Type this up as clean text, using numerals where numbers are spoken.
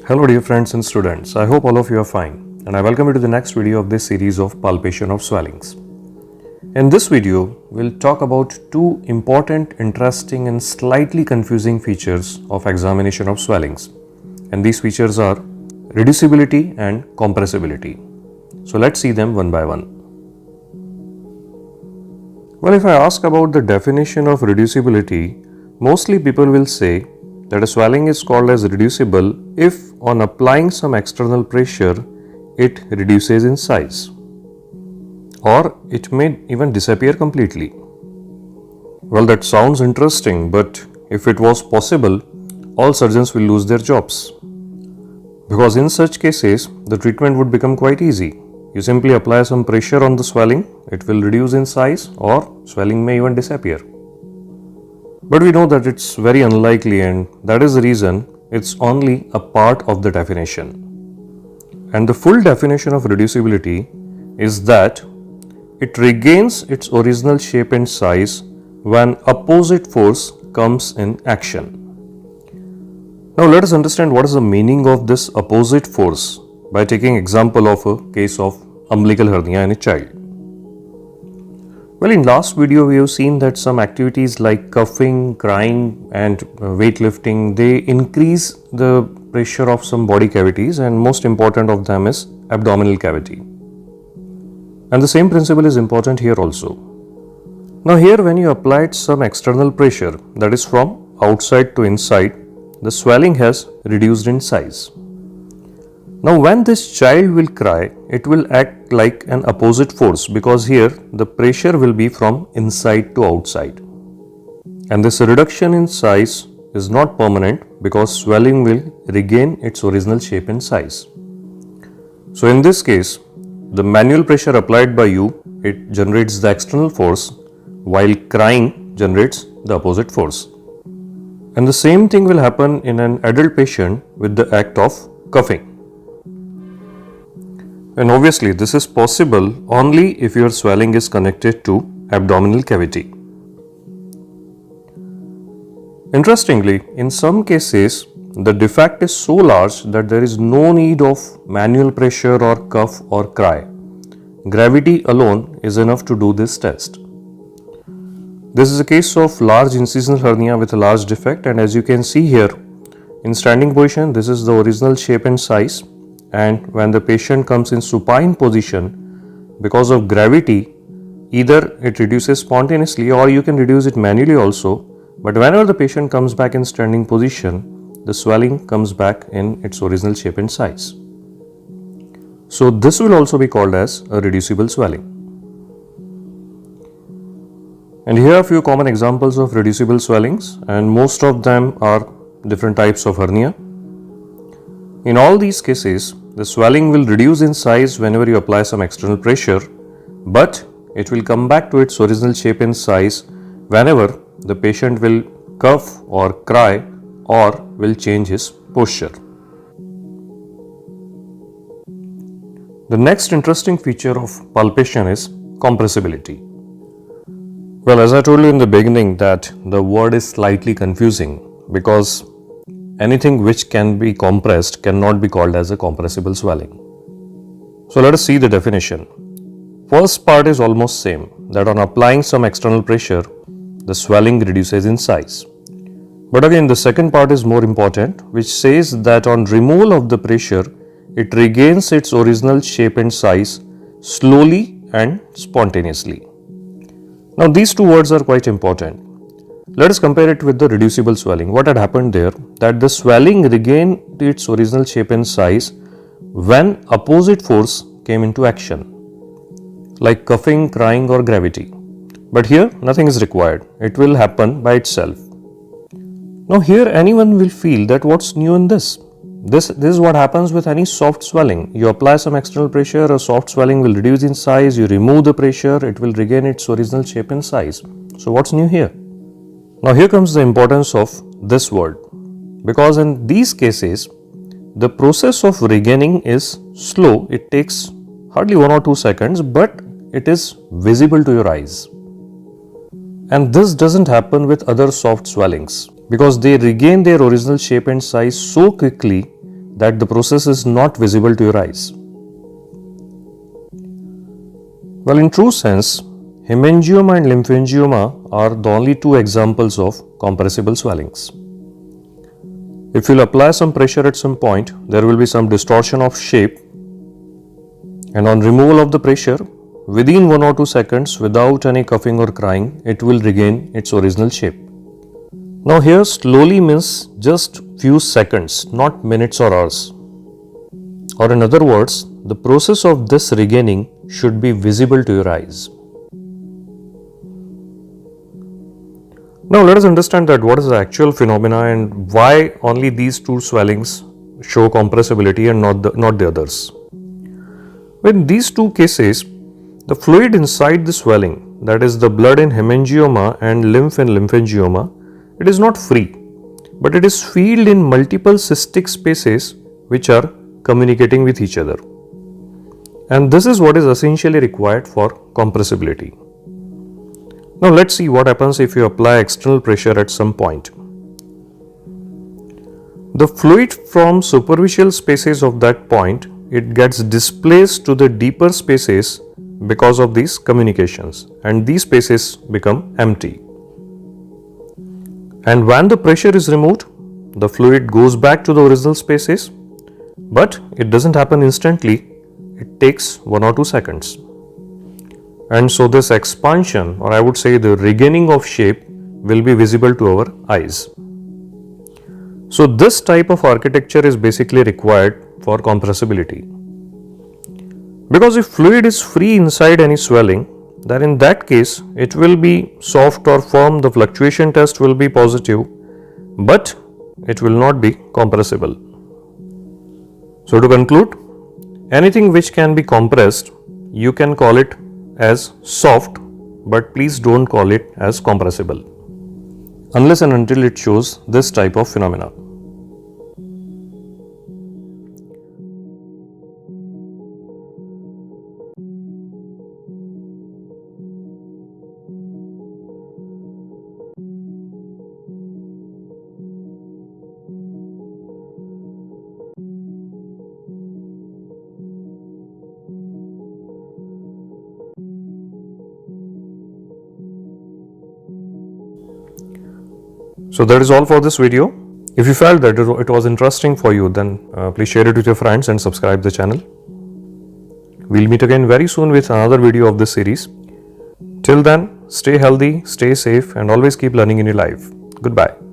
Hello dear friends and students, I hope all of you are fine and I welcome you to the next video of this series of palpation of swellings. In this video, we'll talk about two important, interesting and slightly confusing features of examination of swellings, and these features are reducibility and compressibility. So let's see them one by one. Well, if I ask about the definition of reducibility, mostly people will say that a swelling is called as reducible if on applying some external pressure it reduces in size, or it may even disappear completely. Well, that sounds interesting, but if it was possible, all surgeons will lose their jobs, because in such cases the treatment would become quite easy. You simply apply some pressure on the swelling, it will reduce in size, or swelling may even disappear. But we know that it's very unlikely, and that is the reason it's only a part of the definition. And the full definition of reducibility is that it regains its original shape and size when opposite force comes in action. Now let us understand what is the meaning of this opposite force by taking example of a case of umbilical hernia in a child. Well, in last video we have seen that some activities like coughing, crying and weightlifting, they increase the pressure of some body cavities, and most important of them is abdominal cavity. And the same principle is important here also. Now here, when you applied some external pressure, that is from outside to inside, the swelling has reduced in size. Now when this child will cry, it will act like an opposite force, because here the pressure will be from inside to outside. And this reduction in size is not permanent, because swelling will regain its original shape and size. So in this case, the manual pressure applied by you, it generates the external force, while crying generates the opposite force. And the same thing will happen in an adult patient with the act of coughing. And obviously this is possible only if your swelling is connected to abdominal cavity. Interestingly, in some cases the defect is so large that there is no need of manual pressure or cough or cry. Gravity alone is enough to do this test. This is a case of large incisional hernia with a large defect, and as you can see here, in standing position this is the original shape and size, and when the patient comes in supine position, because of gravity, either it reduces spontaneously or you can reduce it manually also, but whenever the patient comes back in standing position, the swelling comes back in its original shape and size. So this will also be called as a reducible swelling. And here are a few common examples of reducible swellings, and most of them are different types of hernia. In all these cases, the swelling will reduce in size whenever you apply some external pressure, but it will come back to its original shape and size whenever the patient will cough or cry or will change his posture. The next interesting feature of palpation is compressibility. Well, as I told you in the beginning that the word is slightly confusing, because anything which can be compressed cannot be called as a compressible swelling. So let us see the definition. First part is almost same, that on applying some external pressure, the swelling reduces in size. But again, the second part is more important, which says that on removal of the pressure, it regains its original shape and size slowly and spontaneously. Now these two words are quite important. Let us compare it with the reducible swelling. What had happened there? That the swelling regained its original shape and size when opposite force came into action, like coughing, crying or gravity. But here nothing is required. It will happen by itself. Now here anyone will feel that what's new in this? This is what happens with any soft swelling. You apply some external pressure, a soft swelling will reduce in size, you remove the pressure, it will regain its original shape and size. So what's new here? Now here comes the importance of this word, because in these cases the process of regaining is slow. It takes hardly 1 or 2 seconds, but it is visible to your eyes. And this doesn't happen with other soft swellings, because they regain their original shape and size so quickly that the process is not visible to your eyes? Well, in true sense, hemangioma and lymphangioma are the only two examples of compressible swellings. If you'll apply some pressure at some point, there will be some distortion of shape, and on removal of the pressure, within 1 or 2 seconds, without any coughing or crying, it will regain its original shape. Now here slowly means just few seconds, not minutes or hours. Or in other words, the process of this regaining should be visible to your eyes. Now let us understand that what is the actual phenomena and why only these two swellings show compressibility and not the others. In these two cases, the fluid inside the swelling, that is the blood in hemangioma and lymph in lymphangioma, it is not free, but it is filled in multiple cystic spaces which are communicating with each other. And this is what is essentially required for compressibility. Now let's see what happens if you apply external pressure at some point. The fluid from superficial spaces of that point, it gets displaced to the deeper spaces because of these communications, and these spaces become empty. And when the pressure is removed, the fluid goes back to the original spaces, but it doesn't happen instantly, it takes 1 or 2 seconds. And so this expansion, or I would say the regaining of shape, will be visible to our eyes. So this type of architecture is basically required for compressibility. Because if fluid is free inside any swelling, then in that case it will be soft or firm, the fluctuation test will be positive, but it will not be compressible. So to conclude, anything which can be compressed, you can call it as soft, but please don't call it as compressible, unless and until it shows this type of phenomena. So that is all for this video. If you felt that it was interesting for you, then please share it with your friends and subscribe the channel. We'll meet again very soon with another video of this series. Till then, stay healthy, stay safe, and always keep learning in your life. Goodbye.